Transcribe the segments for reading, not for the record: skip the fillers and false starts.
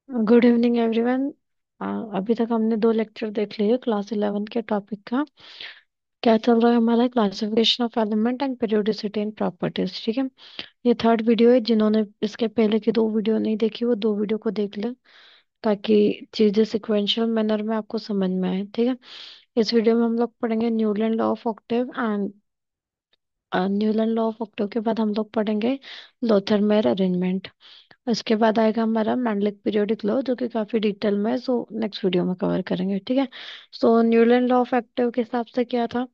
Good evening everyone. अभी तक हमने दो लेक्चर देख लिए क्लास 11 के टॉपिक का। क्या चल रहा है हमारा classification of element and periodicity in properties. ठीक है। ये थर्ड वीडियो है। जिन्होंने इसके पहले की दो वीडियो नहीं देखी वो दो वीडियो को देख ले, ताकि चीजें सिक्वेंशियल मैनर में आपको समझ में आए। ठीक है। इस वीडियो में हम लोग पढ़ेंगे Newland law of octave and Newland law of octave के बाद हम लोग पढ़ेंगे लोथरमेयर अरेंजमेंट। इसके बाद आएगा हमारा मैंडलिक पीरियोडिक लॉ, जो कि काफी डिटेल में है, सो नेक्स्ट वीडियो में कवर करेंगे। ठीक है। सो न्यूलैंड लॉ ऑफ एक्टिव के हिसाब से क्या था।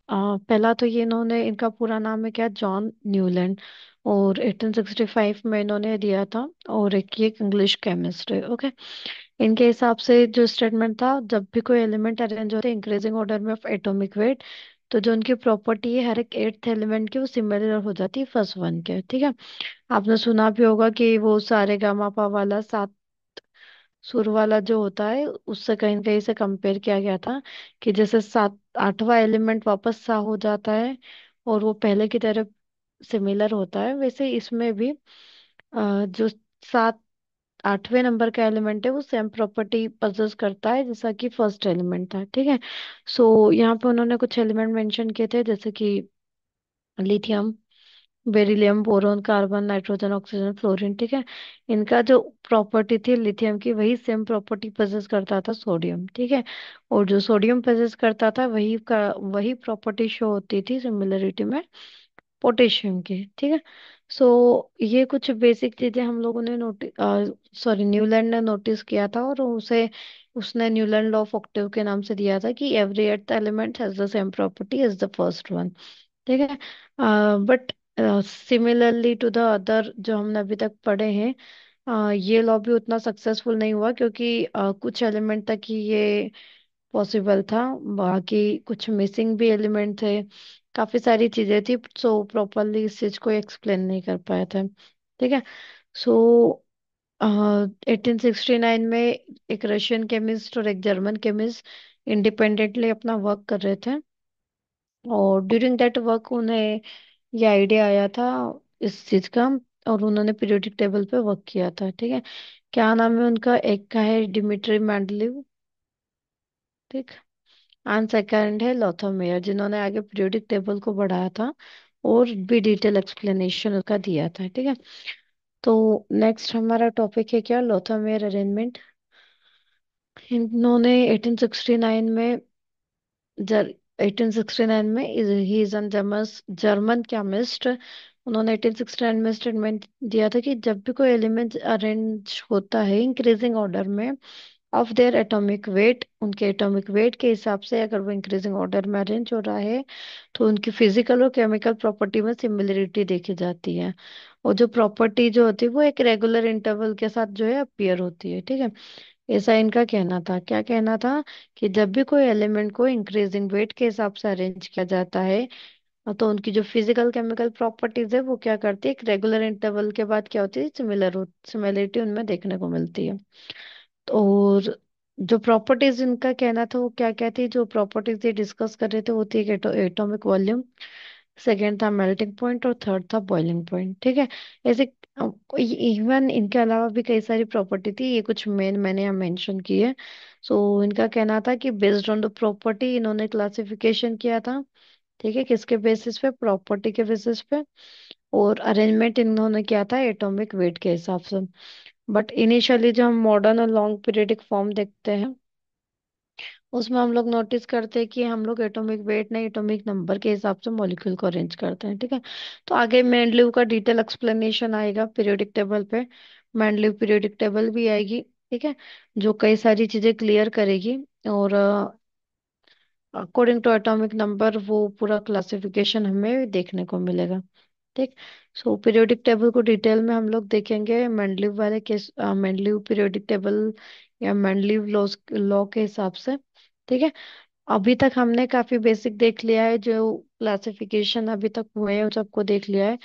पहला तो ये इन्होंने, इनका पूरा नाम है क्या, जॉन न्यूलैंड। और 1865 में इन्होंने दिया था। और एक ये इंग्लिश केमिस्ट है। ओके। इनके हिसाब से जो स्टेटमेंट था, जब भी कोई एलिमेंट अरेंज होते हैं इंक्रीजिंग ऑर्डर में ऑफ एटॉमिक वेट, तो जो उनकी प्रॉपर्टी है हर एक एट्थ एलिमेंट की, वो सिमिलर हो जाती है फर्स्ट वन के। ठीक है। आपने सुना भी होगा कि वो सारे गामा पा वाला सात सुर वाला जो होता है, उससे कहीं न कहीं से कंपेयर किया गया था कि जैसे सात आठवां एलिमेंट वापस सा हो जाता है और वो पहले की तरह सिमिलर होता है, वैसे इसमें भी जो सात आठवें नंबर का एलिमेंट है वो सेम प्रॉपर्टी पजेस करता है जैसा कि फर्स्ट एलिमेंट था। ठीक है। सो यहाँ पे उन्होंने कुछ एलिमेंट मेंशन किए थे, जैसे कि lithium, beryllium, boron, carbon, nitrogen, oxygen, fluorine. ठीक है। इनका जो प्रॉपर्टी थी लिथियम की, वही सेम प्रॉपर्टी पोजेस करता था सोडियम। ठीक है। और जो सोडियम पोजेस करता था वही प्रॉपर्टी शो होती थी सिमिलरिटी में पोटेशियम की। ठीक है। सो ये कुछ बेसिक चीजें हम लोगों ने न्यूलैंड ने नोटिस किया था, और उसे उसने न्यूलैंड लॉ ऑफ ऑक्टेव के नाम से दिया था कि every eight element has the same property as the first one. ठीक है। But similarly to the other जो हमने अभी तक पढ़े हैं, ये लॉ भी उतना सक्सेसफुल नहीं हुआ, क्योंकि कुछ एलिमेंट तक ही ये पॉसिबल था। बाकी कुछ मिसिंग भी एलिमेंट थे, काफी सारी चीजें थी, सो प्रॉपरली इस चीज को एक्सप्लेन नहीं कर पाए थे। ठीक है। सो 1869 में एक रशियन केमिस्ट और एक जर्मन केमिस्ट इंडिपेंडेंटली अपना वर्क कर रहे थे, और ड्यूरिंग दैट वर्क उन्हें ये आइडिया आया था इस चीज का, और उन्होंने पीरियोडिक टेबल पे वर्क किया था। ठीक है। क्या नाम है उनका, एक का है डिमिट्री मेंडलीव, ठीक, एंड सेकंड है लॉथर मेयर, जिन्होंने आगे पीरियोडिक टेबल को बढ़ाया था और भी डिटेल एक्सप्लेनेशन उसका दिया था। ठीक है। तो नेक्स्ट हमारा टॉपिक है क्या, लॉथर मेयर अरेंजमेंट। इन्होंने 1869 में जर 1869 में he is an German chemist. उन्होंने 1869 में स्टेटमेंट दिया था कि जब भी कोई एलिमेंट अरेंज होता है इंक्रीजिंग ऑर्डर में ऑफ देयर एटॉमिक वेट, उनके एटॉमिक वेट के हिसाब से अगर वो इंक्रीजिंग ऑर्डर में अरेंज हो रहा है, तो उनकी फिजिकल और केमिकल प्रॉपर्टी में सिमिलरिटी देखी जाती है। और जो प्रॉपर्टी जो होती है वो एक रेगुलर इंटरवल के साथ जो है अपीयर होती है। ठीक है। ऐसा इनका कहना था। क्या कहना था कि जब भी कोई एलिमेंट को इंक्रीजिंग वेट के हिसाब से अरेंज किया जाता है, तो उनकी जो फिजिकल केमिकल प्रॉपर्टीज है वो क्या करती है, एक रेगुलर इंटरवल के बाद क्या होती है, सिमिलरिटी उनमें देखने को मिलती है। और जो प्रॉपर्टीज इनका कहना था वो क्या क्या थी, जो प्रॉपर्टीज ये डिस्कस कर रहे थे, वो थी एक एटॉमिक वॉल्यूम, सेकेंड था मेल्टिंग पॉइंट, और थर्ड था बॉइलिंग पॉइंट। ठीक है। ऐसे इवन इनके अलावा भी कई सारी प्रॉपर्टी थी, ये कुछ मेन मैंने यहाँ मेंशन की है। सो इनका कहना था कि बेस्ड ऑन द प्रॉपर्टी इन्होंने क्लासिफिकेशन किया था। ठीक है। किसके बेसिस पे, प्रॉपर्टी के बेसिस पे। और अरेंजमेंट इन्होंने किया था एटॉमिक वेट के हिसाब से। बट इनिशियली जो हम मॉडर्न और लॉन्ग पीरियडिक फॉर्म देखते हैं, उसमें हम लोग नोटिस करते हैं कि हम लोग एटॉमिक वेट नहीं, एटॉमिक नंबर के हिसाब से मॉलिक्यूल को अरेंज करते हैं। ठीक है। तो आगे मेंडलीव का डिटेल एक्सप्लेनेशन आएगा पीरियोडिक टेबल पे, मेंडलीव पीरियोडिक टेबल भी आएगी। ठीक है। जो कई सारी चीजें क्लियर करेगी, और अकॉर्डिंग टू एटॉमिक नंबर वो पूरा क्लासिफिकेशन हमें देखने को मिलेगा। ठीक। सो पीरियोडिक टेबल को डिटेल में हम लोग देखेंगे मेंडलीव वाले केस, मेंडलीव पीरियोडिक टेबल या मेंडलीव लॉ के हिसाब से। ठीक है। अभी तक हमने काफी बेसिक देख लिया है, जो क्लासिफिकेशन अभी तक हुए हैं उन सबको देख लिया है।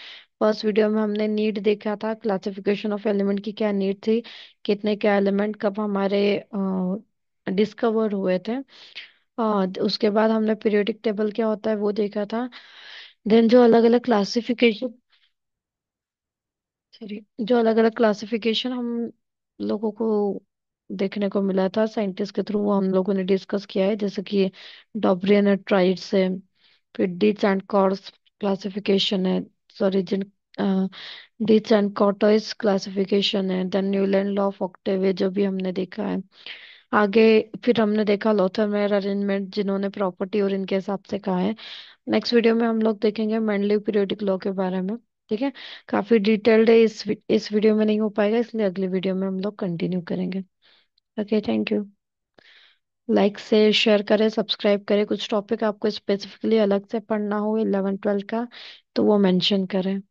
फर्स्ट वीडियो में हमने नीड देखा था, क्लासिफिकेशन ऑफ एलिमेंट की क्या नीड थी, कितने क्या एलिमेंट कब हमारे डिस्कवर हुए थे। उसके बाद हमने पीरियोडिक टेबल क्या होता है वो देखा था। देन जो अलग अलग क्लासिफिकेशन, सॉरी, जो अलग अलग क्लासिफिकेशन हम लोगों को देखने को मिला था साइंटिस्ट के थ्रू, वो हम लोगों ने डिस्कस किया है, जैसे कि डॉबरियन एंड ट्राइड्स है, फिर डीच एंड कॉर्ड्स क्लासिफिकेशन है, सॉरी जिन डीच एंड कॉर्टोइस क्लासिफिकेशन है, then Newland law of octave जो भी हमने देखा है आगे। फिर हमने देखा लोथरमेयर अरेंजमेंट, जिन्होंने प्रॉपर्टी और इनके हिसाब से कहा है। नेक्स्ट वीडियो में हम लोग देखेंगे मेंडलीव पीरियोडिक लॉ के बारे में। ठीक है, काफी डिटेल्ड है, इस वीडियो में नहीं हो पाएगा, इसलिए अगली वीडियो में हम लोग कंटिन्यू करेंगे। Okay, thank you. लाइक से शेयर करें, सब्सक्राइब करें। कुछ टॉपिक आपको स्पेसिफिकली अलग से पढ़ना हो 11 12 का, तो वो मेंशन करें।